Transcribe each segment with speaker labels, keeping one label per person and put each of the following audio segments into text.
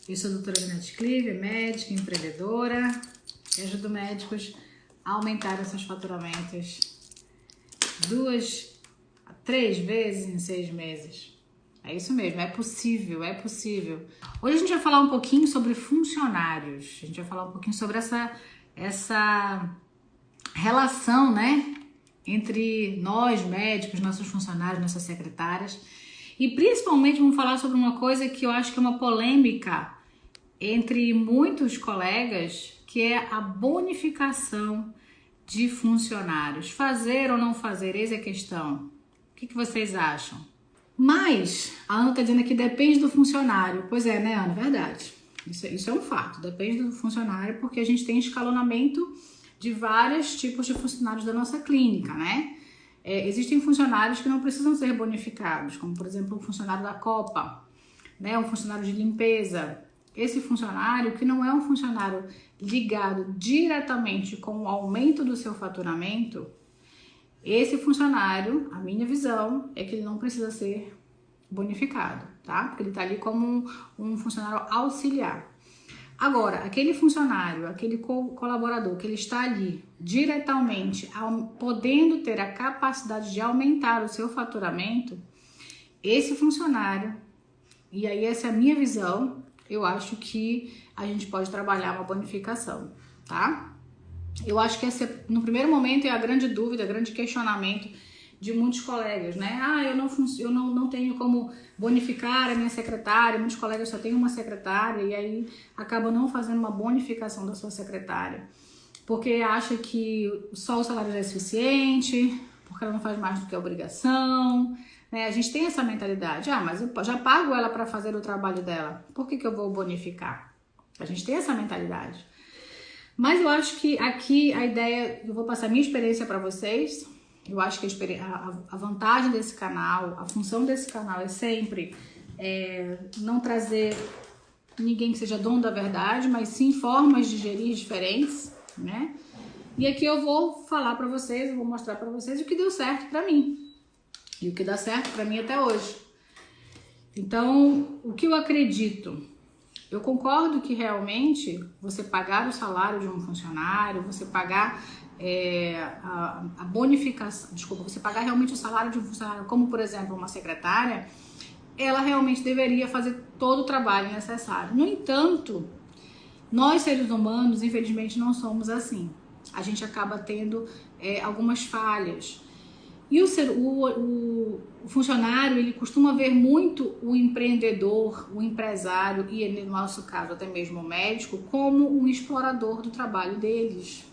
Speaker 1: Eu sou a doutora Janete Clive, médica, empreendedora, e ajudo médicos a aumentar seus faturamentos 2 a 3 vezes em 6 meses. É isso mesmo, é possível, é possível. Hoje a gente vai falar um pouquinho sobre funcionários, a gente vai falar um pouquinho sobre essa relação, né, entre nós médicos, nossos funcionários, nossas secretárias. E principalmente vamos falar sobre uma coisa que eu acho que é uma polêmica entre muitos colegas, que é a bonificação de funcionários. Fazer ou não fazer, eis a questão. O que vocês acham? Mas a Ana está dizendo que depende do funcionário. Pois é, né, Ana? Verdade. Isso é um fato. Depende do funcionário, porque a gente tem escalonamento de vários tipos de funcionários da nossa clínica, né? Existem funcionários que não precisam ser bonificados, como por exemplo o funcionário da Copa, né? Um funcionário de limpeza. Esse funcionário que não é um funcionário ligado diretamente com o aumento do seu faturamento, esse funcionário, a minha visão, é que ele não precisa ser bonificado, tá? Porque ele tá ali como um funcionário auxiliar. Agora, aquele funcionário, aquele colaborador que ele está ali diretamente, podendo ter a capacidade de aumentar o seu faturamento, esse funcionário, e aí essa é a minha visão, eu acho que a gente pode trabalhar uma bonificação, tá? Eu acho que essa, no primeiro momento, é a grande dúvida, o grande questionamento de muitos colegas, né? Eu não tenho como bonificar a minha secretária, muitos colegas só têm uma secretária e aí acabam não fazendo uma bonificação da sua secretária, porque acha que só o salário já é suficiente, porque ela não faz mais do que a obrigação, né? A gente tem essa mentalidade, mas eu já pago ela para fazer o trabalho dela, por que eu vou bonificar? A gente tem essa mentalidade. Mas eu acho que aqui a ideia, eu vou passar a minha experiência para vocês. Eu acho que a vantagem desse canal, a função desse canal é sempre não trazer ninguém que seja dono da verdade, mas sim formas de gerir diferentes, né? E aqui eu vou falar para vocês, eu vou mostrar para vocês o que deu certo para mim e o que dá certo para mim até hoje. Então, o que eu acredito? Eu concordo que realmente você pagar o salário de um funcionário, você pagar a bonificação, você pagar realmente o salário de um funcionário, como por exemplo uma secretária, ela realmente deveria fazer todo o trabalho necessário. No entanto, nós seres humanos, infelizmente, não somos assim. A gente acaba tendo algumas falhas. E o funcionário, ele costuma ver muito o empreendedor, o empresário e, no nosso caso, até mesmo o médico, como um explorador do trabalho deles.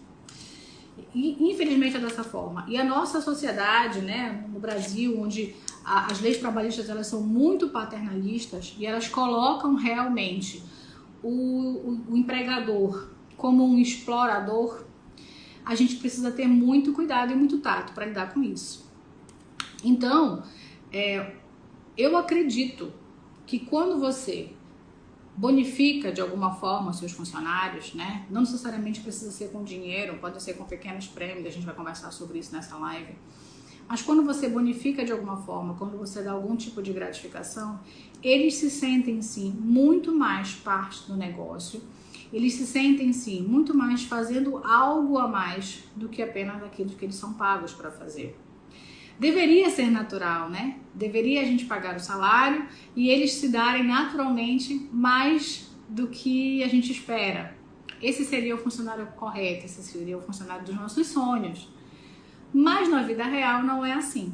Speaker 1: E, infelizmente, é dessa forma. E a nossa sociedade, né, no Brasil, onde as leis trabalhistas elas são muito paternalistas e elas colocam realmente o empregador como um explorador, a gente precisa ter muito cuidado e muito tato para lidar com isso. Então, eu acredito que quando você bonifica de alguma forma seus funcionários, né? Não necessariamente precisa ser com dinheiro, pode ser com pequenos prêmios, a gente vai conversar sobre isso nessa live. Mas quando você bonifica de alguma forma, quando você dá algum tipo de gratificação, eles se sentem sim muito mais parte do negócio. Eles se sentem, sim, muito mais fazendo algo a mais do que apenas aquilo que eles são pagos para fazer. Deveria ser natural, né? Deveria a gente pagar o salário e eles se darem naturalmente mais do que a gente espera. Esse seria o funcionário correto, esse seria o funcionário dos nossos sonhos. Mas na vida real não é assim.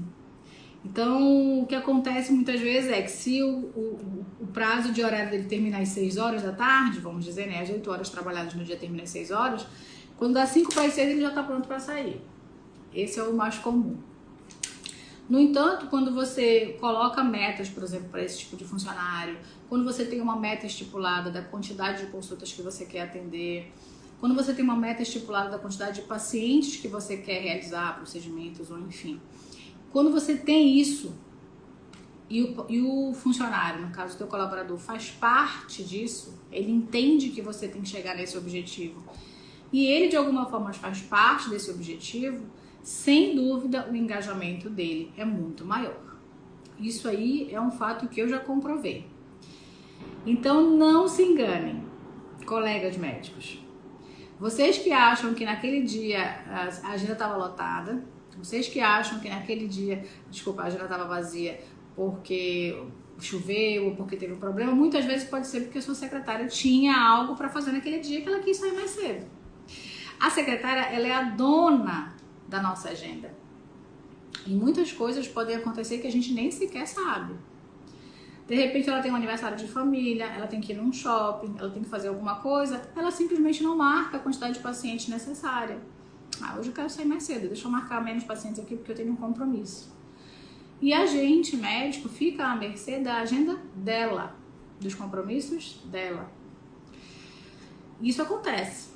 Speaker 1: Então, o que acontece muitas vezes é que se o prazo de horário dele terminar às 6 horas da tarde, vamos dizer, né, às 8 horas trabalhadas no dia termina às 6 horas, quando dá 5 para as 6 ele já está pronto para sair. Esse é o mais comum. No entanto, quando você coloca metas, por exemplo, para esse tipo de funcionário, quando você tem uma meta estipulada da quantidade de consultas que você quer atender, quando você tem uma meta estipulada da quantidade de pacientes que você quer realizar, procedimentos ou enfim, quando você tem isso e o funcionário, no caso do teu colaborador, faz parte disso, ele entende que você tem que chegar nesse objetivo e ele de alguma forma faz parte desse objetivo, sem dúvida o engajamento dele é muito maior. Isso aí é um fato que eu já comprovei. Então não se enganem, colegas médicos. Vocês que acham que naquele dia a agenda estava lotada, vocês que acham que naquele dia, desculpa, a agenda estava vazia porque choveu ou porque teve um problema, muitas vezes pode ser porque a sua secretária tinha algo para fazer naquele dia que ela quis sair mais cedo. A secretária, ela é a dona da nossa agenda. E muitas coisas podem acontecer que a gente nem sequer sabe. De repente ela tem um aniversário de família, ela tem que ir num shopping, ela tem que fazer alguma coisa, ela simplesmente não marca a quantidade de pacientes necessária. Hoje eu quero sair mais cedo, deixa eu marcar menos pacientes aqui porque eu tenho um compromisso. E a gente, médico, fica à mercê da agenda dela, dos compromissos dela. Isso acontece.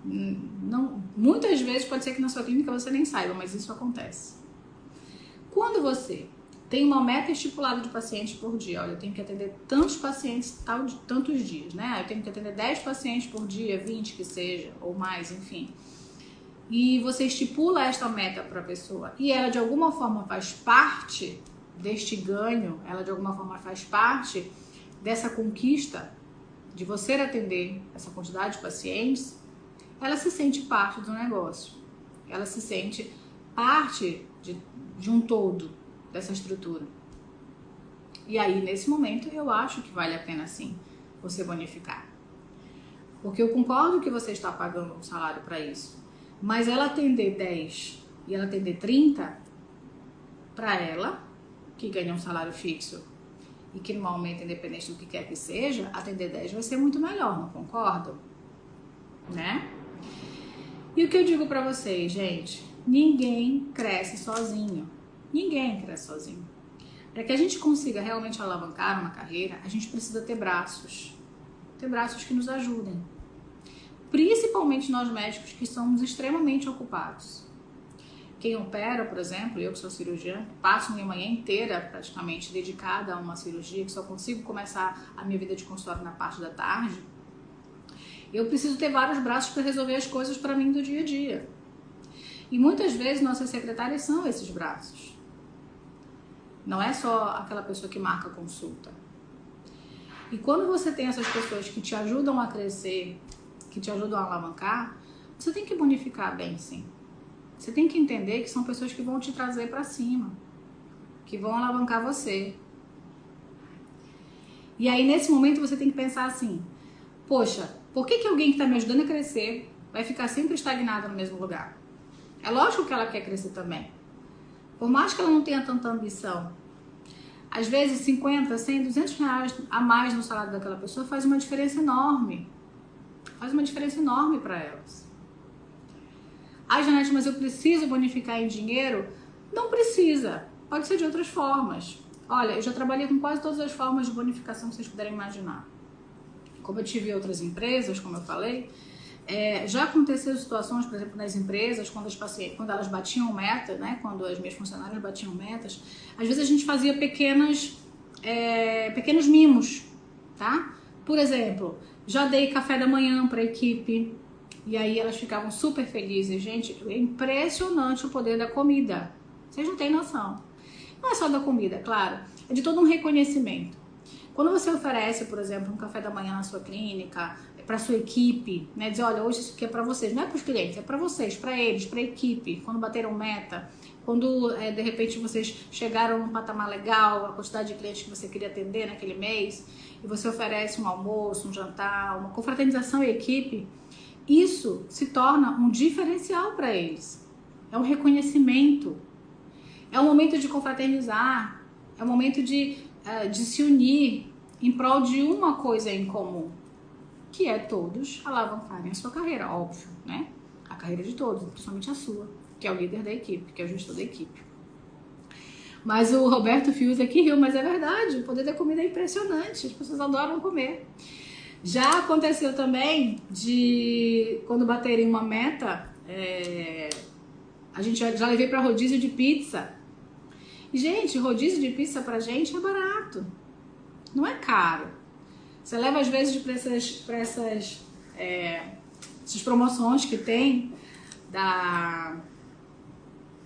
Speaker 1: Não, muitas vezes pode ser que na sua clínica você nem saiba, mas isso acontece. Quando você tem uma meta estipulada de pacientes por dia, olha, eu tenho que atender tantos pacientes tantos dias, né? Eu tenho que atender 10 pacientes por dia, 20 que seja, ou mais, enfim. E você estipula esta meta para a pessoa e ela de alguma forma faz parte deste ganho, ela de alguma forma faz parte dessa conquista de você atender essa quantidade de pacientes, ela se sente parte do negócio, ela se sente parte de um todo dessa estrutura. E aí, nesse momento, eu acho que vale a pena sim você bonificar. Porque eu concordo que você está pagando um salário para isso, mas ela atender 10 e ela atender 30, para ela, que ganha um salário fixo e que não aumenta independente do que quer que seja, atender 10 vai ser muito melhor, não concordam? Né? E o que eu digo para vocês, gente, ninguém cresce sozinho. Ninguém cresce sozinho. Para que a gente consiga realmente alavancar uma carreira, a gente precisa ter braços. Ter braços que nos ajudem. Principalmente nós médicos que somos extremamente ocupados. Quem opera, por exemplo, eu que sou cirurgiã, passo minha manhã inteira praticamente dedicada a uma cirurgia, que só consigo começar a minha vida de consultório na parte da tarde. Eu preciso ter vários braços para resolver as coisas para mim do dia a dia. E muitas vezes nossas secretárias são esses braços. Não é só aquela pessoa que marca a consulta. E quando você tem essas pessoas que te ajudam a crescer, que te ajudam a alavancar, você tem que bonificar bem, sim. Você tem que entender que são pessoas que vão te trazer para cima, que vão alavancar você. E aí, nesse momento, você tem que pensar assim, poxa, por que alguém que está me ajudando a crescer vai ficar sempre estagnado no mesmo lugar? É lógico que ela quer crescer também. Por mais que ela não tenha tanta ambição, às vezes 50, 100, 200 reais a mais no salário daquela pessoa faz uma diferença enorme. Faz uma diferença enorme para elas. Janete, mas eu preciso bonificar em dinheiro? Não precisa. Pode ser de outras formas. Olha, eu já trabalhei com quase todas as formas de bonificação que vocês puderem imaginar. Como eu tive outras empresas, como eu falei, já aconteceu situações, por exemplo, nas empresas, quando elas batiam meta, né? Quando as minhas funcionárias batiam metas, às vezes a gente fazia pequenos mimos, tá? Por exemplo, já dei café da manhã para a equipe e aí elas ficavam super felizes. Gente, é impressionante o poder da comida. Vocês não têm noção. Não é só da comida, claro, é de todo um reconhecimento. Quando você oferece, por exemplo, um café da manhã na sua clínica, para sua equipe, né, dizer, olha, hoje isso aqui é para vocês, não é para os clientes, é para vocês, para eles, para a equipe, quando bateram meta, quando de repente vocês chegaram num patamar legal, a quantidade de clientes que você queria atender naquele mês, e você oferece um almoço, um jantar, uma confraternização em equipe, isso se torna um diferencial para eles. É um reconhecimento, é um momento de confraternizar, é um momento de se unir em prol de uma coisa em comum, que é todos alavancarem a sua carreira, óbvio, né? A carreira de todos, principalmente a sua, que é o líder da equipe, que é o gestor da equipe. Mas o Roberto Fius aqui riu, mas é verdade, o poder da comida é impressionante, as pessoas adoram comer. Já aconteceu também de, quando baterem uma meta, a gente já levei para rodízio de pizza. E, gente, rodízio de pizza pra gente é barato, não é caro. Você leva às vezes para essas promoções que tem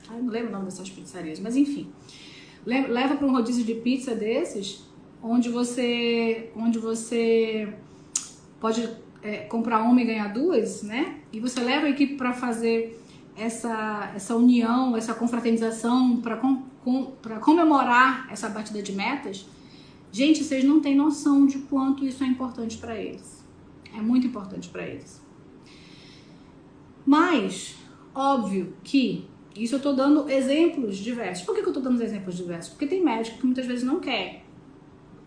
Speaker 1: não lembro o nome dessas pizzarias, mas enfim. Leva para um rodízio de pizza desses onde você pode comprar uma e ganhar duas, né? E você leva a equipe para fazer essa união, essa confraternização, para comemorar essa batida de metas. Gente, vocês não têm noção de quanto isso é importante para eles. É muito importante para eles. Mas, óbvio que isso eu tô dando exemplos diversos. Por que eu tô dando exemplos diversos? Porque tem médico que muitas vezes não quer,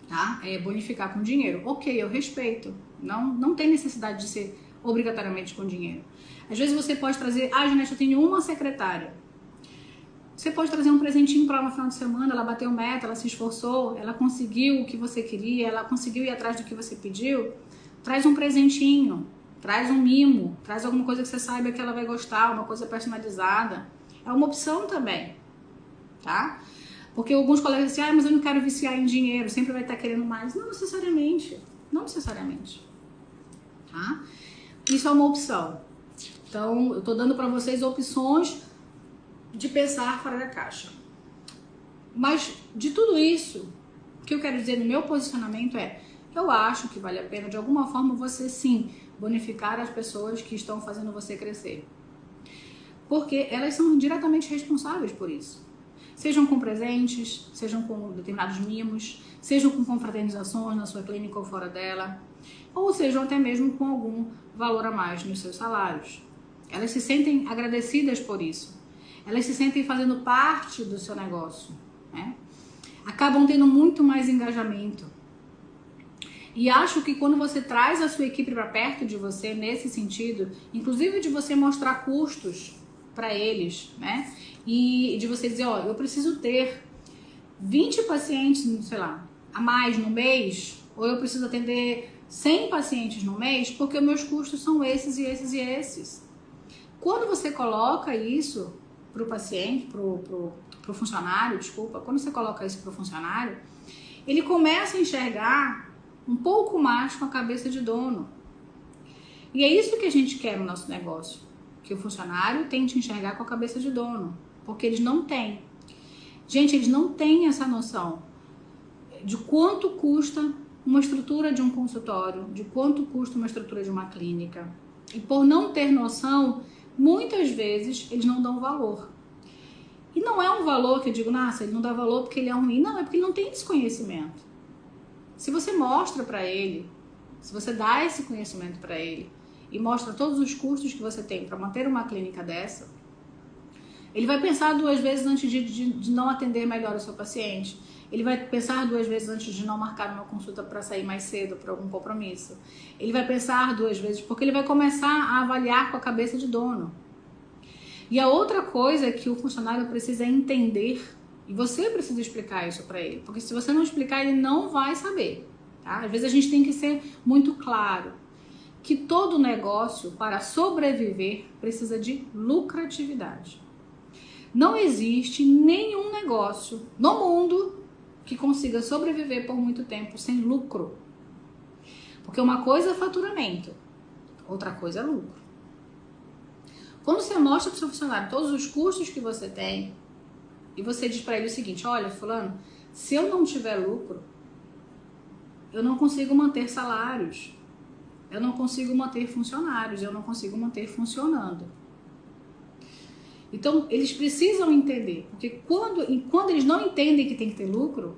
Speaker 1: tá? Bonificar com dinheiro. Ok, eu respeito. Não tem necessidade de ser obrigatoriamente com dinheiro. Às vezes você pode trazer, Janete, eu tenho uma secretária. Você pode trazer um presentinho para ela no final de semana, ela bateu meta, ela se esforçou, ela conseguiu o que você queria, ela conseguiu ir atrás do que você pediu. Traz um presentinho, traz um mimo, traz alguma coisa que você saiba que ela vai gostar, uma coisa personalizada. É uma opção também, tá? Porque alguns colegas dizem, mas eu não quero viciar em dinheiro, sempre vai estar querendo mais. Não necessariamente, tá? Isso é uma opção. Então, eu tô dando para vocês opções de pensar fora da caixa. Mas, de tudo isso, o que eu quero dizer no meu posicionamento eu acho que vale a pena, de alguma forma, você sim bonificar as pessoas que estão fazendo você crescer. Porque elas são diretamente responsáveis por isso. Sejam com presentes, sejam com determinados mimos, sejam com confraternizações na sua clínica ou fora dela, ou sejam até mesmo com algum valor a mais nos seus salários. Elas se sentem agradecidas por isso. Elas se sentem fazendo parte do seu negócio, né? Acabam tendo muito mais engajamento. E acho que quando você traz a sua equipe para perto de você, nesse sentido, inclusive de você mostrar custos para eles, né? E de você dizer, eu preciso ter 20 pacientes, sei lá, a mais no mês, ou eu preciso atender 100 pacientes no mês, porque meus custos são esses e esses e esses. Quando você coloca isso para o paciente, para o funcionário, quando você coloca isso para o funcionário, ele começa a enxergar um pouco mais com a cabeça de dono. E é isso que a gente quer no nosso negócio, que o funcionário tente enxergar com a cabeça de dono, porque eles não têm. Gente, eles não têm essa noção de quanto custa uma estrutura de um consultório, de quanto custa uma estrutura de uma clínica. E por não ter noção, muitas vezes eles não dão valor. E não é um valor que eu digo, nossa, ele não dá valor porque ele é ruim. Não, é porque ele não tem esse conhecimento. Se você mostra para ele, se você dá esse conhecimento para ele e mostra todos os custos que você tem para manter uma clínica dessa, ele vai pensar duas vezes antes de não atender melhor o seu paciente. Ele vai pensar duas vezes antes de não marcar uma consulta para sair mais cedo para algum compromisso. Ele vai pensar duas vezes porque ele vai começar a avaliar com a cabeça de dono. E a outra coisa que o funcionário precisa entender, e você precisa explicar isso para ele, porque se você não explicar, ele não vai saber, tá? Às vezes a gente tem que ser muito claro que todo negócio, para sobreviver, precisa de lucratividade. Não existe nenhum negócio no mundo que consiga sobreviver por muito tempo sem lucro. Porque uma coisa é faturamento, outra coisa é lucro. Quando você mostra para o seu funcionário todos os custos que você tem, e você diz para ele o seguinte, olha, fulano, se eu não tiver lucro, eu não consigo manter salários, eu não consigo manter funcionários, eu não consigo manter funcionando. Então, eles precisam entender, porque quando eles não entendem que tem que ter lucro,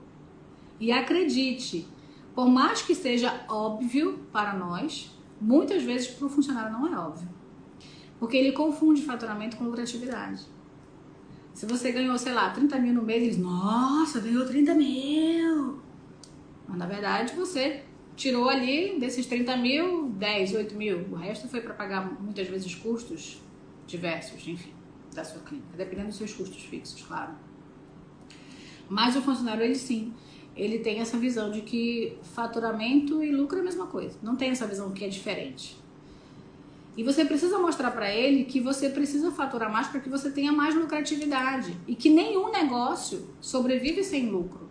Speaker 1: e acredite, por mais que seja óbvio para nós, muitas vezes para o funcionário não é óbvio. Porque ele confunde faturamento com lucratividade. Se você ganhou, sei lá, 30 mil no mês, eles, nossa, ganhou 30 mil. Mas na verdade você tirou ali desses 30 mil, 10, 8 mil. O resto foi para pagar muitas vezes custos diversos, enfim, da sua clínica, dependendo dos seus custos fixos, claro. Mas o funcionário, ele sim, ele tem essa visão de que faturamento e lucro é a mesma coisa. Não tem essa visão que é diferente. E você precisa mostrar para ele que você precisa faturar mais para que você tenha mais lucratividade. E que nenhum negócio sobrevive sem lucro.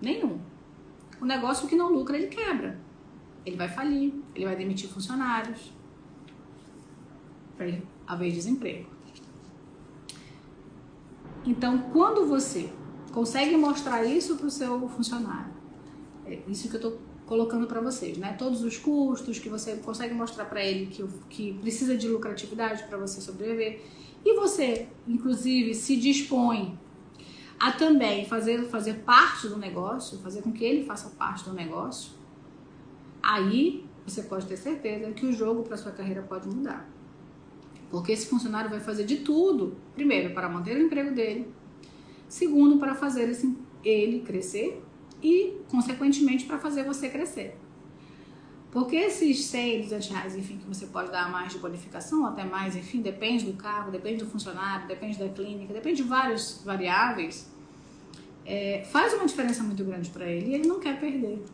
Speaker 1: Nenhum. O negócio que não lucra, ele quebra. Ele vai falir, ele vai demitir funcionários. Para haver desemprego. Então, quando você consegue mostrar isso para o seu funcionário, É isso que eu estou colocando para vocês, né? Todos os custos que você consegue mostrar para ele que precisa de lucratividade para você sobreviver. E você, inclusive, se dispõe a também fazer parte do negócio, fazer com que ele faça parte do negócio. Aí você pode ter certeza que o jogo para sua carreira pode mudar. Porque esse funcionário vai fazer de tudo, primeiro, para manter o emprego dele, segundo, para fazer ele crescer e, consequentemente, para fazer você crescer. Porque esses 100, 200 reais, enfim, que você pode dar a mais de bonificação, até mais, enfim, depende do cargo, depende do funcionário, depende da clínica, depende de várias variáveis, faz uma diferença muito grande para ele e ele não quer perder.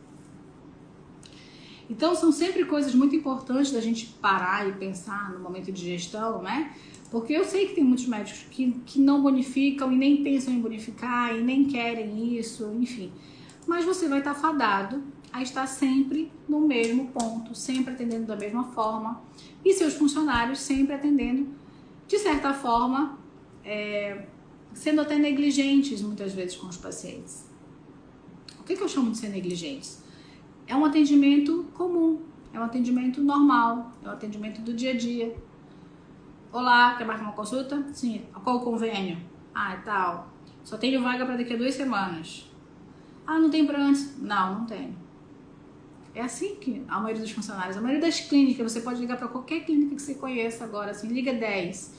Speaker 1: Então, são sempre coisas muito importantes da gente parar e pensar no momento de gestão, né? Porque eu sei que tem muitos médicos que não bonificam e nem pensam em bonificar e nem querem isso, enfim. Mas você vai estar fadado a estar sempre no mesmo ponto, sempre atendendo da mesma forma e seus funcionários sempre atendendo, de certa forma, sendo até negligentes muitas vezes com os pacientes. O que eu chamo de ser negligentes? É um atendimento comum, é um atendimento normal, é um atendimento do dia a dia. Olá, quer marcar uma consulta? Sim. Qual o convênio? Ah, é tal. Só tenho vaga para daqui a 2 semanas. Ah, não tem para antes? Não, não tem. É assim que a maioria dos funcionários, a maioria das clínicas, você pode ligar para qualquer clínica que você conheça agora, assim, liga 10.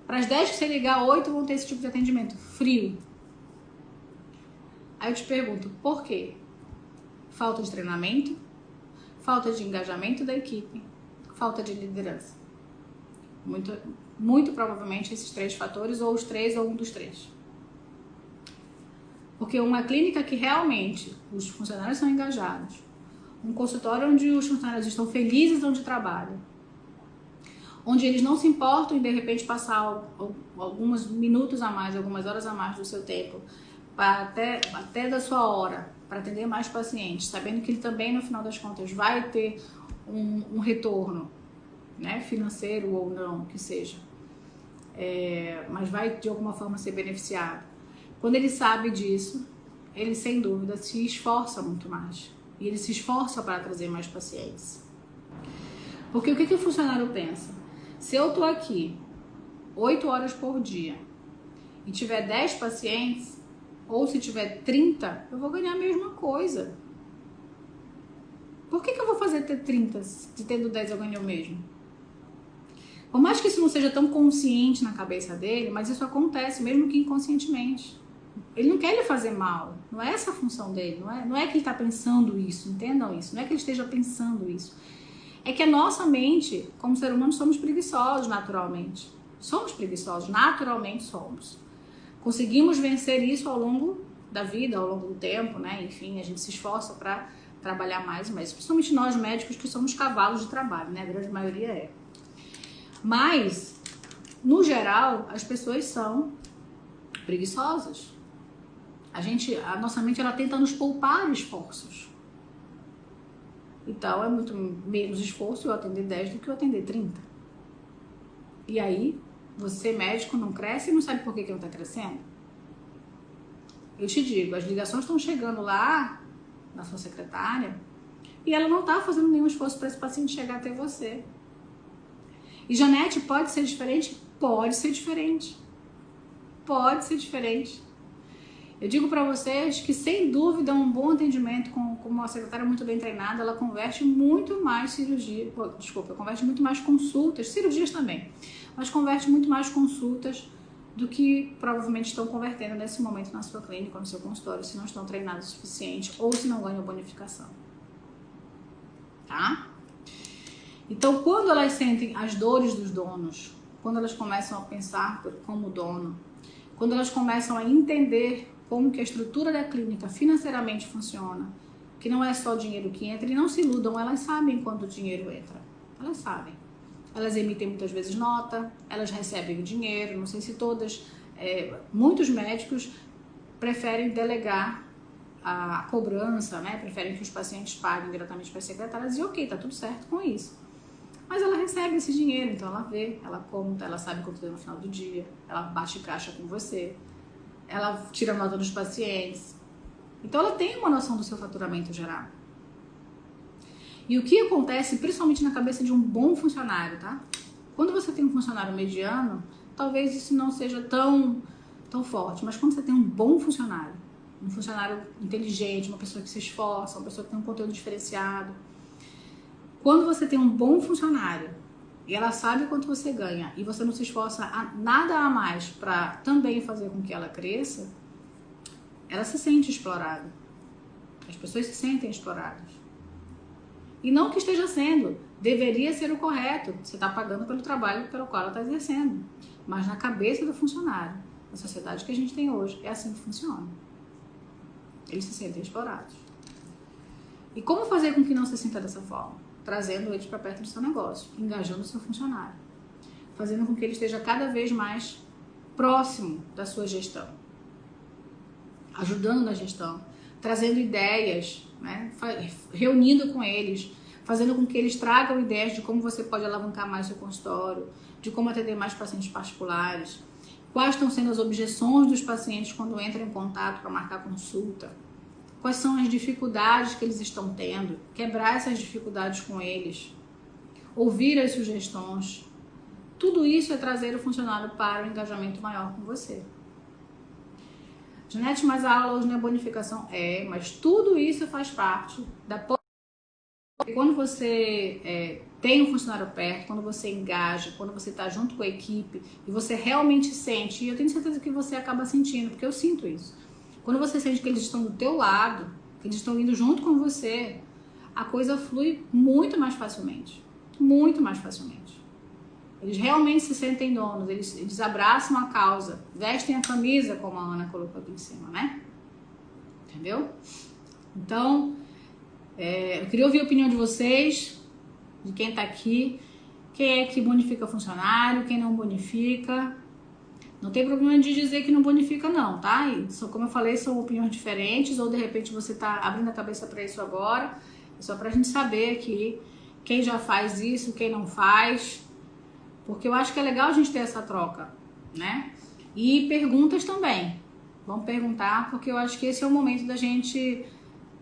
Speaker 1: Para as 10 que você ligar, 8 vão ter esse tipo de atendimento, frio. Aí eu te pergunto, por quê? Falta de treinamento, falta de engajamento da equipe, falta de liderança. Muito provavelmente esses 3 fatores, ou os 3 ou um dos 3. Porque uma clínica que realmente os funcionários são engajados, um consultório onde os funcionários estão felizes onde trabalham, onde eles não se importam em de repente passar alguns minutos a mais, algumas horas a mais do seu tempo, até da sua hora, para atender mais pacientes, sabendo que ele também no final das contas vai ter um retorno, né, financeiro ou não, que seja, mas vai de alguma forma ser beneficiado. Quando ele sabe disso, ele sem dúvida se esforça muito mais. E ele se esforça para trazer mais pacientes. Porque o que o funcionário pensa? Se eu estou aqui 8 horas por dia e tiver 10 pacientes, ou se tiver 30, eu vou ganhar a mesma coisa. Por que eu vou fazer ter 30 se tendo 10 eu ganho o mesmo? Por mais que isso não seja tão consciente na cabeça dele, mas isso acontece mesmo que inconscientemente. Ele não quer lhe fazer mal, não é essa a função dele, não é que ele está pensando isso, entendam isso, não é que ele esteja pensando isso. É que a nossa mente, como ser humano, somos preguiçosos naturalmente. Somos preguiçosos, naturalmente somos. Conseguimos vencer isso ao longo da vida, ao longo do tempo, né? Enfim, a gente se esforça para trabalhar mais, mas principalmente nós médicos que somos cavalos de trabalho, né? A grande maioria é. Mas, no geral, as pessoas são preguiçosas. A nossa mente, ela tenta nos poupar esforços. Então, é muito menos esforço eu atender 10 do que eu atender 30. E aí, você médico não cresce e não sabe por que não está crescendo? Eu te digo, as ligações estão chegando lá na sua secretária e ela não está fazendo nenhum esforço para esse paciente chegar até você. E Janete, pode ser diferente? Pode ser diferente. Pode ser diferente. Eu digo para vocês que, sem dúvida, um bom atendimento com uma secretária muito bem treinada, ela converte muito mais converte muito mais consultas, cirurgias também, mas converte muito mais consultas do que provavelmente estão convertendo nesse momento na sua clínica ou no seu consultório, se não estão treinados o suficiente ou se não ganham bonificação. Tá? Então, quando elas sentem as dores dos donos, quando elas começam a pensar como dono, quando elas começam a entender como que a estrutura da clínica financeiramente funciona, que não é só o dinheiro que entra, e não se iludam, elas sabem quanto o dinheiro entra. Elas sabem. Elas emitem muitas vezes nota, elas recebem o dinheiro, não sei se todas, muitos médicos preferem delegar a cobrança, né? Preferem que os pacientes paguem diretamente para as secretárias e ok, tá tudo certo com isso. Mas ela recebe esse dinheiro, então ela vê, ela conta, ela sabe quanto deu no final do dia, ela bate caixa com você, ela tira nota dos pacientes. Então ela tem uma noção do seu faturamento geral. E o que acontece, principalmente na cabeça de um bom funcionário, tá? Quando você tem um funcionário mediano, talvez isso não seja tão forte, mas quando você tem um bom funcionário, um funcionário inteligente, uma pessoa que se esforça, uma pessoa que tem um conteúdo diferenciado, quando você tem um bom funcionário e ela sabe quanto você ganha e você não se esforça nada a mais para também fazer com que ela cresça, ela se sente explorada. As pessoas se sentem exploradas. E não que esteja sendo, deveria ser o correto. Você está pagando pelo trabalho pelo qual ela está exercendo. Mas na cabeça do funcionário, na sociedade que a gente tem hoje, é assim que funciona. Eles se sentem explorados. E como fazer com que não se sinta dessa forma? Trazendo eles para perto do seu negócio, engajando o seu funcionário, fazendo com que ele esteja cada vez mais próximo da sua gestão, ajudando na gestão, trazendo ideias, né? Reunindo com eles, fazendo com que eles tragam ideias de como você pode alavancar mais seu consultório, de como atender mais pacientes particulares, quais estão sendo as objeções dos pacientes quando entram em contato para marcar consulta, quais são as dificuldades que eles estão tendo, quebrar essas dificuldades com eles, ouvir as sugestões. Tudo isso é trazer o funcionário para um engajamento maior com você. Janete, mas a aula hoje não é bonificação? É, mas tudo isso faz parte da... Quando você tem um funcionário perto, quando você engaja, quando você está junto com a equipe e você realmente sente, e eu tenho certeza que você acaba sentindo, porque eu sinto isso. Quando você sente que eles estão do teu lado, que eles estão indo junto com você, a coisa flui muito mais facilmente. Muito mais facilmente. Eles realmente se sentem donos, eles abraçam a causa, vestem a camisa, como a Ana colocou aqui em cima, né? Entendeu? Então, eu queria ouvir a opinião de vocês, de quem tá aqui, quem é que bonifica funcionário, quem não bonifica. Não tem problema de dizer que não bonifica não, tá? E, como eu falei, são opiniões diferentes, ou de repente você tá abrindo a cabeça para isso agora, é só pra gente saber aqui quem já faz isso, quem não faz, porque eu acho que é legal a gente ter essa troca, né? E perguntas também, vamos perguntar, porque eu acho que esse é o momento da gente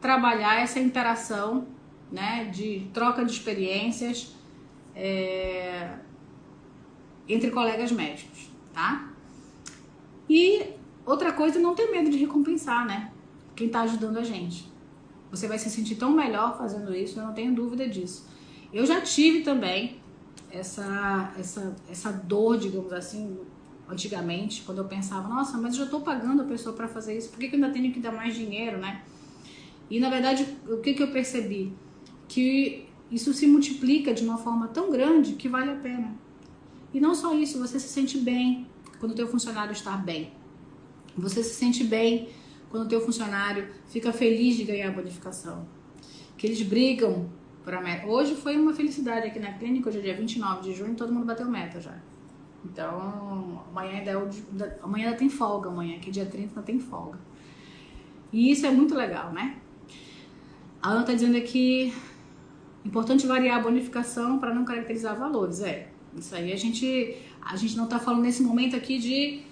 Speaker 1: trabalhar essa interação, né, de troca de experiências entre colegas médicos, tá? E outra coisa, não ter medo de recompensar, né? Quem tá ajudando a gente. Você vai se sentir tão melhor fazendo isso, eu não tenho dúvida disso. Eu já tive também essa dor, digamos assim, antigamente, quando eu pensava, nossa, mas eu já tô pagando a pessoa para fazer isso, por que eu ainda tenho que dar mais dinheiro, né? E na verdade, o que eu percebi? Que isso se multiplica de uma forma tão grande que vale a pena. E não só isso, você se sente bem quando o teu funcionário está bem. Você se sente bem quando o teu funcionário fica feliz de ganhar a bonificação. Que eles brigam por a meta. Hoje foi uma felicidade aqui na clínica, hoje é dia 29 de junho, todo mundo bateu meta já. Então, amanhã ainda tem folga, amanhã, que é dia 30 ainda tem folga. E isso é muito legal, né? A Ana tá dizendo aqui, importante variar a bonificação para não caracterizar valores. Isso aí a gente não tá falando nesse momento aqui de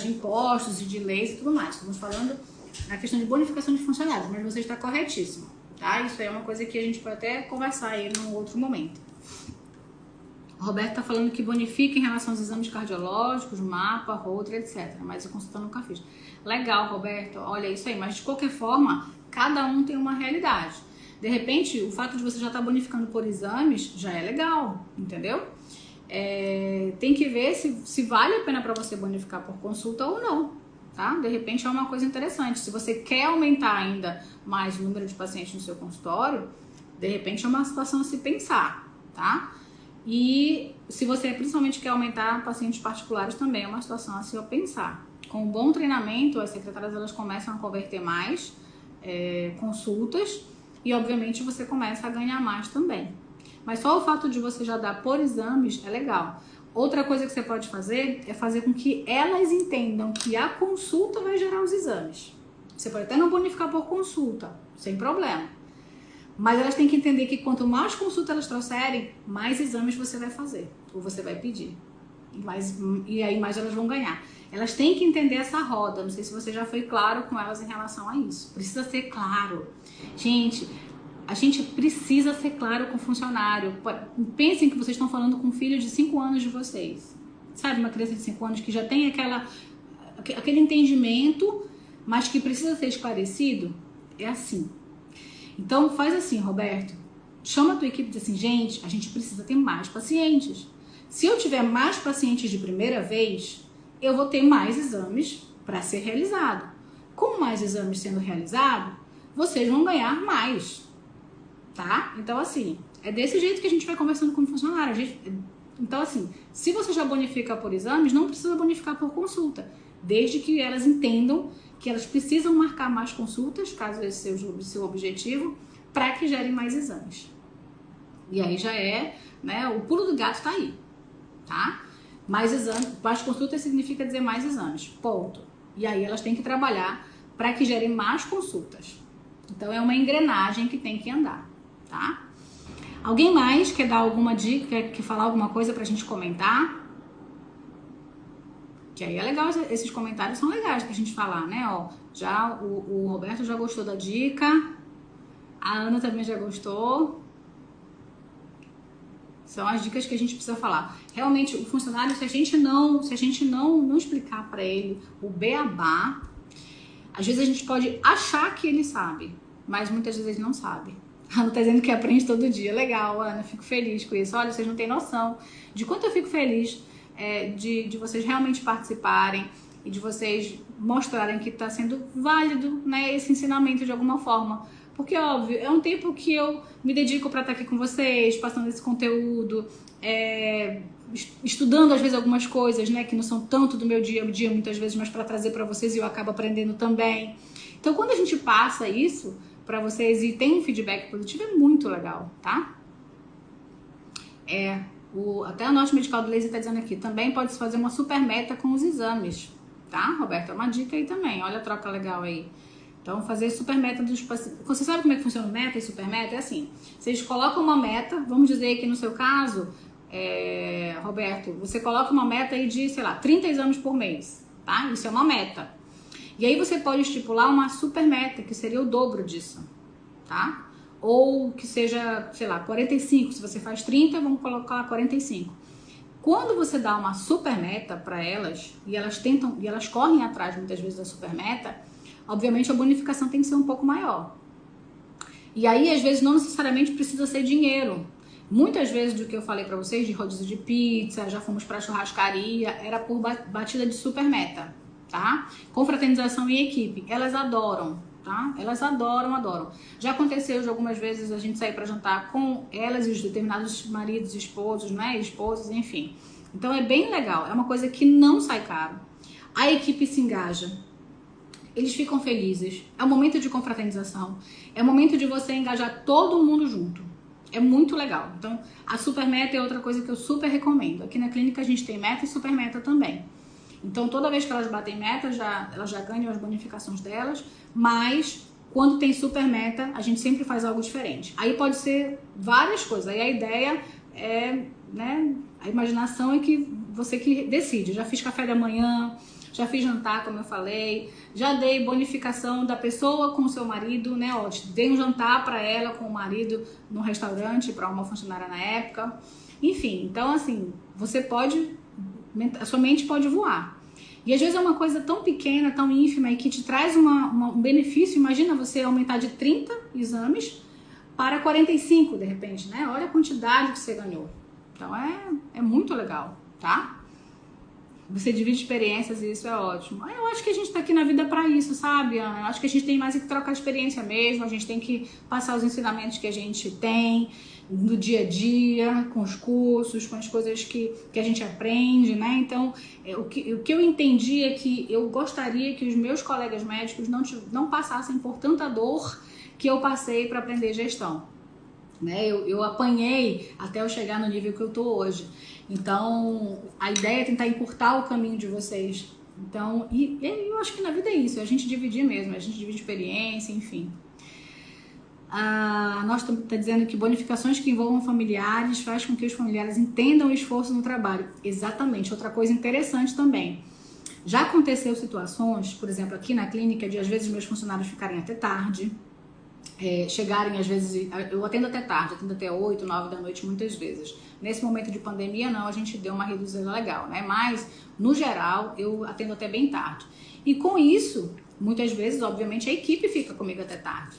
Speaker 1: impostos e de leis e tudo mais. Estamos falando na questão de bonificação de funcionários, mas você está corretíssimo, tá? Isso aí é uma coisa que a gente pode até conversar aí num outro momento. O Roberto tá falando que bonifica em relação aos exames cardiológicos, mapa, Holter, etc. Mas a consulta nunca fiz. Legal, Roberto, olha isso aí. Mas de qualquer forma, cada um tem uma realidade. De repente, o fato de você já estar bonificando por exames já é legal, entendeu? Tem que ver se vale a pena para você bonificar por consulta ou não, tá? De repente é uma coisa interessante. Se você quer aumentar ainda mais o número de pacientes no seu consultório, de repente é uma situação a se pensar, tá? E se você principalmente quer aumentar pacientes particulares, também é uma situação a se pensar. Com um bom treinamento, as secretárias elas começam a converter mais consultas e obviamente você começa a ganhar mais também. Mas só o fato de você já dar por exames é legal. Outra coisa que você pode fazer é fazer com que elas entendam que a consulta vai gerar os exames. Você pode até não bonificar por consulta, sem problema. Mas elas têm que entender que quanto mais consulta elas trouxerem, mais exames você vai fazer, ou você vai pedir. e aí mais elas vão ganhar. Elas têm que entender essa roda. Não sei se você já foi claro com elas em relação a isso. Precisa ser claro. Gente, a gente precisa ser claro com o funcionário. Pensem que vocês estão falando com um filho de 5 anos de vocês. Sabe, uma criança de 5 anos que já tem aquele entendimento, mas que precisa ser esclarecido? É assim. Então faz assim, Roberto. Chama a tua equipe e diz assim, gente, a gente precisa ter mais pacientes. Se eu tiver mais pacientes de primeira vez, eu vou ter mais exames para ser realizado. Com mais exames sendo realizados, vocês vão ganhar mais, tá? Então, assim, é desse jeito que a gente vai conversando com o funcionário. Então, assim, se você já bonifica por exames, não precisa bonificar por consulta, desde que elas entendam que elas precisam marcar mais consultas, caso esse seja o seu objetivo, para que gerem mais exames. E aí já é, né, o pulo do gato tá aí, tá? Mais exames, mais consultas significa dizer mais exames, ponto. E aí elas têm que trabalhar para que gerem mais consultas. Então é uma engrenagem que tem que andar, tá? Alguém mais quer dar alguma dica, quer falar alguma coisa pra gente comentar? Que aí é legal, esses comentários são legais pra gente falar, né? Ó, já o Roberto já gostou da dica, a Ana também já gostou. São as dicas que a gente precisa falar. Realmente, o funcionário, se a gente não explicar para ele o beabá, às vezes a gente pode achar que ele sabe, mas muitas vezes ele não sabe. A Ana tá dizendo que aprende todo dia. Legal, Ana, fico feliz com isso. Olha, vocês não têm noção de quanto eu fico feliz de vocês realmente participarem e de vocês mostrarem que está sendo válido, né, esse ensinamento de alguma forma. Porque, óbvio, é um tempo que eu me dedico para estar aqui com vocês, passando esse conteúdo, estudando às vezes algumas coisas, né, que não são tanto do meu dia a dia, muitas vezes, mas para trazer para vocês e eu acabo aprendendo também. Então, quando a gente passa isso para vocês e tem um feedback positivo, é muito legal, tá? Até o nosso medical do laser está dizendo aqui, também pode-se fazer uma super meta com os exames, tá, Roberto? É uma dica aí também, olha a troca legal aí. Então, fazer super meta dos pacientes. Você sabe como é que funciona o meta e super meta? É assim, vocês colocam uma meta, vamos dizer que no seu caso, Roberto, você coloca uma meta aí de, sei lá, 30 exames por mês, tá? Isso é uma meta. E aí você pode estipular uma super meta, que seria o dobro disso, tá? Ou que seja, sei lá, 45. Se você faz 30, vamos colocar 45. Quando você dá uma super meta para elas, e elas correm atrás muitas vezes da super meta, obviamente a bonificação tem que ser um pouco maior. E aí, às vezes, não necessariamente precisa ser dinheiro. Muitas vezes do que eu falei para vocês, de rodízio de pizza, já fomos para churrascaria, era por batida de super meta, tá? Confraternização em equipe, elas adoram, tá? Elas adoram. Já aconteceu de algumas vezes a gente sair para jantar com elas e os determinados maridos, esposos, né? Esposas, enfim. Então é bem legal, é uma coisa que não sai caro. A equipe se engaja. Eles ficam felizes, é um momento de confraternização, é um momento de você engajar todo mundo junto, é muito legal. Então, a super meta é outra coisa que eu super recomendo. Aqui na clínica a gente tem meta e super meta também. Então, toda vez que elas batem meta, elas já ganham as bonificações delas, mas quando tem super meta, a gente sempre faz algo diferente. Aí pode ser várias coisas, aí a ideia é, né, a imaginação é que você que decide. Já fiz café da manhã, já fiz jantar, como eu falei, já dei bonificação da pessoa com o seu marido, né? Ó, dei um jantar para ela com o marido no restaurante para uma funcionária na época. Enfim, então assim, a sua mente pode voar. E às vezes é uma coisa tão pequena, tão ínfima e que te traz um benefício. Imagina você aumentar de 30 exames para 45 de repente, né? Olha a quantidade que você ganhou. Então é muito legal, tá? Você divide experiências e isso é ótimo. Eu acho que a gente tá aqui na vida pra isso, sabe, Ana? Eu acho que a gente tem mais que trocar experiência mesmo. A gente tem que passar os ensinamentos que a gente tem no dia a dia, com os cursos, com as coisas que a gente aprende, né? Então, o que eu entendi é que eu gostaria que os meus colegas médicos não passassem por tanta dor que eu passei para aprender gestão. Né? Eu apanhei até eu chegar no nível que eu tô hoje. Então, a ideia é tentar encurtar o caminho de vocês. Então, eu acho que na vida é isso, é a gente dividir mesmo, a gente divide experiência, enfim. Nós estamos dizendo que bonificações que envolvam familiares faz com que os familiares entendam o esforço no trabalho. Exatamente. Outra coisa interessante também. Já aconteceu situações, por exemplo, aqui na clínica, de às vezes meus funcionários ficarem até tarde, chegarem às vezes, eu atendo até tarde, atendo até 8, 9 da noite muitas vezes. Nesse momento de pandemia não, a gente deu uma reduzida legal, né? Mas, no geral, eu atendo até bem tarde. E com isso, muitas vezes, obviamente, a equipe fica comigo até tarde.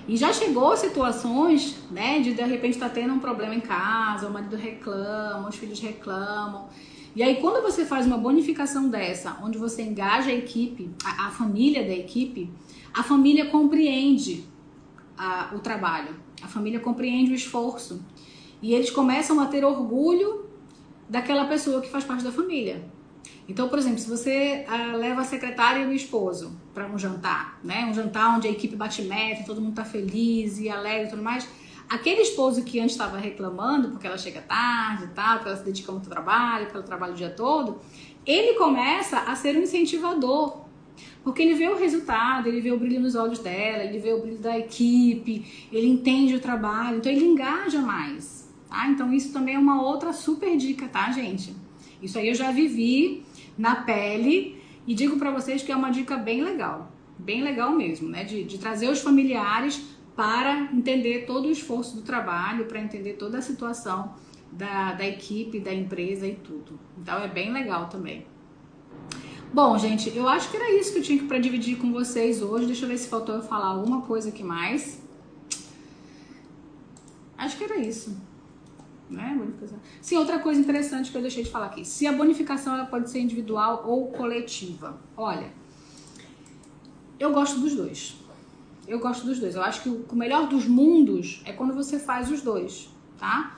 Speaker 1: E já chegou situações, né, de repente estar tendo um problema em casa, o marido reclama, os filhos reclamam. E aí quando você faz uma bonificação dessa, onde você engaja a equipe, a família da equipe, a família compreende o trabalho, a família compreende o esforço. E eles começam a ter orgulho daquela pessoa que faz parte da família. Então, por exemplo, se você leva a secretária e o esposo para um jantar, né? Um jantar onde a equipe bate meta, todo mundo tá feliz e alegre e tudo mais, aquele esposo que antes estava reclamando porque ela chega tarde e tal, porque ela se dedica muito ao trabalho, porque ela trabalha o dia todo, ele começa a ser um incentivador. Porque ele vê o resultado, ele vê o brilho nos olhos dela, ele vê o brilho da equipe, ele entende o trabalho, então ele engaja mais, tá? Então isso também é uma outra super dica, tá, gente? Isso aí eu já vivi na pele e digo pra vocês que é uma dica bem legal mesmo, né? De trazer os familiares para entender todo o esforço do trabalho, para entender toda a situação da equipe, da empresa e tudo. Então é bem legal também. Bom, gente, eu acho que era isso que eu tinha para dividir com vocês hoje. Deixa eu ver se faltou eu falar alguma coisa aqui mais. Acho que era isso. Né? Bonificação. Sim, outra coisa interessante que eu deixei de falar aqui. Se a bonificação ela pode ser individual ou coletiva. Olha, eu gosto dos dois. Eu gosto dos dois. Eu acho que o melhor dos mundos é quando você faz os dois, tá?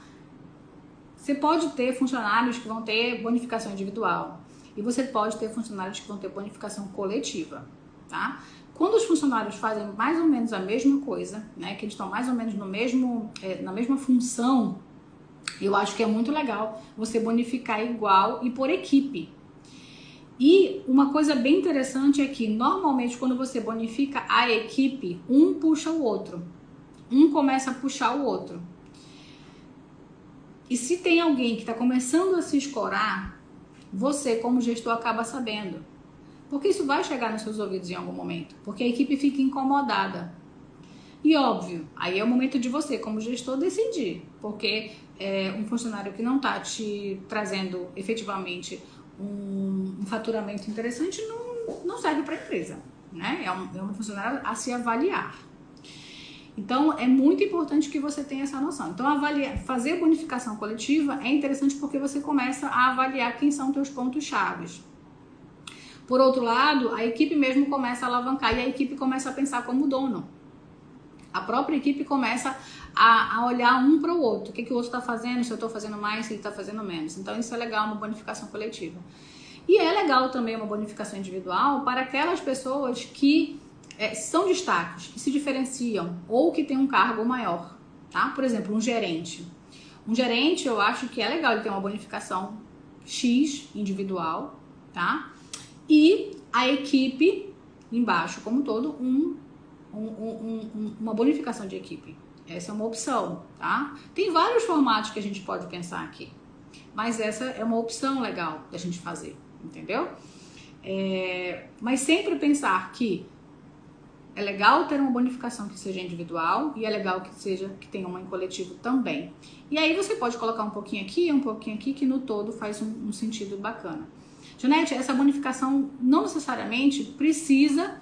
Speaker 1: Você pode ter funcionários que vão ter bonificação individual. E você pode ter funcionários que vão ter bonificação coletiva, tá? Quando os funcionários fazem mais ou menos a mesma coisa, né, que eles estão mais ou menos no mesmo, na mesma função, eu acho que é muito legal você bonificar igual e por equipe. E uma coisa bem interessante é que, normalmente, quando você bonifica a equipe, um puxa o outro. Um começa a puxar o outro. E se tem alguém que está começando a se escorar, você, como gestor, acaba sabendo. Porque isso vai chegar nos seus ouvidos em algum momento. Porque a equipe fica incomodada. E óbvio, aí é o momento de você, como gestor, decidir. Porque um funcionário que não está te trazendo efetivamente um faturamento interessante não serve para a empresa. Né? É um funcionário a se avaliar. Então, é muito importante que você tenha essa noção. Então, fazer bonificação coletiva é interessante porque você começa a avaliar quem são teus pontos-chave. Por outro lado, a equipe mesmo começa a alavancar e a equipe começa a pensar como dono. A própria equipe começa a olhar um para o outro. O que o outro está fazendo, se eu estou fazendo mais, se ele está fazendo menos. Então, isso é legal, uma bonificação coletiva. E é legal também uma bonificação individual para aquelas pessoas que são destaques, que se diferenciam ou que tem um cargo maior, tá? Por exemplo, um gerente. Um gerente, eu acho que é legal ele ter uma bonificação X individual, tá? E a equipe embaixo, como um todo, uma bonificação de equipe. Essa é uma opção, tá? Tem vários formatos que a gente pode pensar aqui, mas essa é uma opção legal da gente fazer, entendeu? Mas sempre pensar que é legal ter uma bonificação que seja individual e é legal que tenha uma em coletivo também. E aí você pode colocar um pouquinho aqui, que no todo faz um sentido bacana. Janete, essa bonificação não necessariamente precisa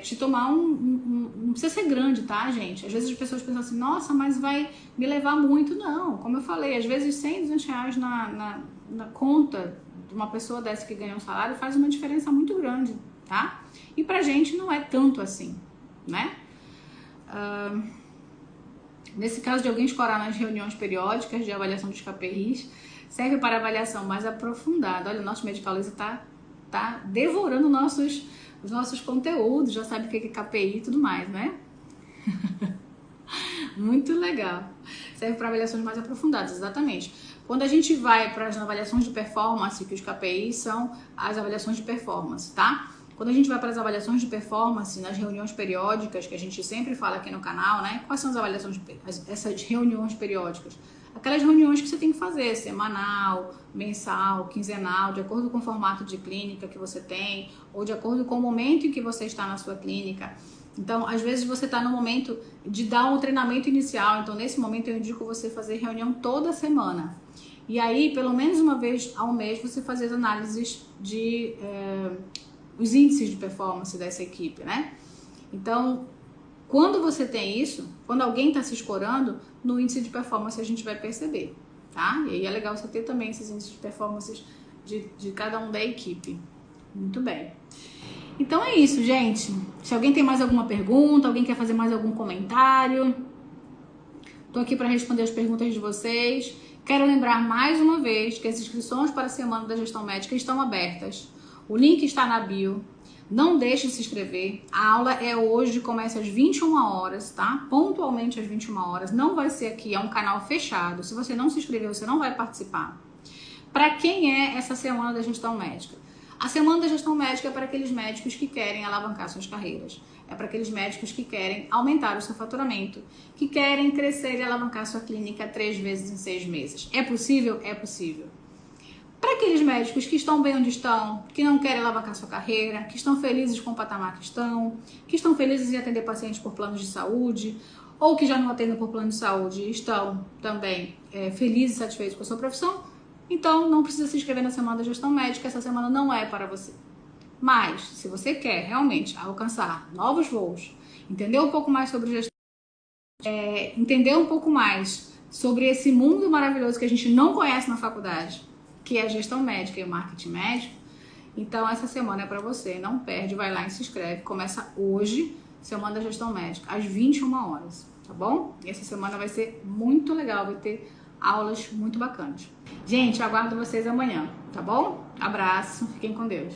Speaker 1: te tomar não precisa ser grande, tá, gente? Às vezes as pessoas pensam assim, nossa, mas vai me levar muito. Não, como eu falei, às vezes 100, 200 reais na conta de uma pessoa dessa que ganha um salário faz uma diferença muito grande, tá? E pra gente não é tanto assim, né? Nesse caso de alguém escorar nas reuniões periódicas de avaliação dos KPIs, serve para avaliação mais aprofundada. Olha, o nosso Medicalista tá devorando os nossos conteúdos, já sabe o que é KPI e tudo mais, né? Muito legal. Serve para avaliações mais aprofundadas, exatamente. Quando a gente vai para as avaliações de performance, que os KPIs são as avaliações de performance, tá? Quando a gente vai para as avaliações de performance, nas reuniões periódicas, que a gente sempre fala aqui no canal, né? Quais são as avaliações, essas reuniões periódicas? Aquelas reuniões que você tem que fazer, semanal, mensal, quinzenal, de acordo com o formato de clínica que você tem, ou de acordo com o momento em que você está na sua clínica. Então, às vezes você está no momento de dar um treinamento inicial, então nesse momento eu indico você fazer reunião toda semana. E aí, pelo menos uma vez ao mês, você fazer as análises de os índices de performance dessa equipe, né? Então, quando você tem isso, quando alguém está se escorando, no índice de performance a gente vai perceber, tá? E aí é legal você ter também esses índices de performance de cada um da equipe. Muito bem. Então é isso, gente. Se alguém tem mais alguma pergunta, alguém quer fazer mais algum comentário, tô aqui para responder as perguntas de vocês. Quero lembrar mais uma vez que as inscrições para a Semana da Gestão Médica estão abertas. O link está na bio. Não deixe de se inscrever. A aula é hoje, começa às 21 horas, tá? Pontualmente às 21 horas. Não vai ser aqui, é um canal fechado. Se você não se inscreveu, você não vai participar. Para quem é essa Semana da Gestão Médica? A Semana da Gestão Médica é para aqueles médicos que querem alavancar suas carreiras. É para aqueles médicos que querem aumentar o seu faturamento, que querem crescer e alavancar sua clínica 3 vezes em 6 meses. É possível? É possível. Para aqueles médicos que estão bem onde estão, que não querem alavancar sua carreira, que estão felizes com o patamar que estão felizes em atender pacientes por planos de saúde, ou que já não atendem por plano de saúde e estão também felizes e satisfeitos com a sua profissão, então não precisa se inscrever na Semana da Gestão Médica, essa semana não é para você. Mas, se você quer realmente alcançar novos voos, entender um pouco mais sobre gestão, entender um pouco mais sobre esse mundo maravilhoso que a gente não conhece na faculdade, que é a gestão médica e o marketing médico, então essa semana é para você, não perde, vai lá e se inscreve. Começa hoje, Semana da Gestão Médica, às 21 horas, tá bom? E essa semana vai ser muito legal, vai ter aulas muito bacanas. Gente, eu aguardo vocês amanhã, tá bom? Abraço, fiquem com Deus.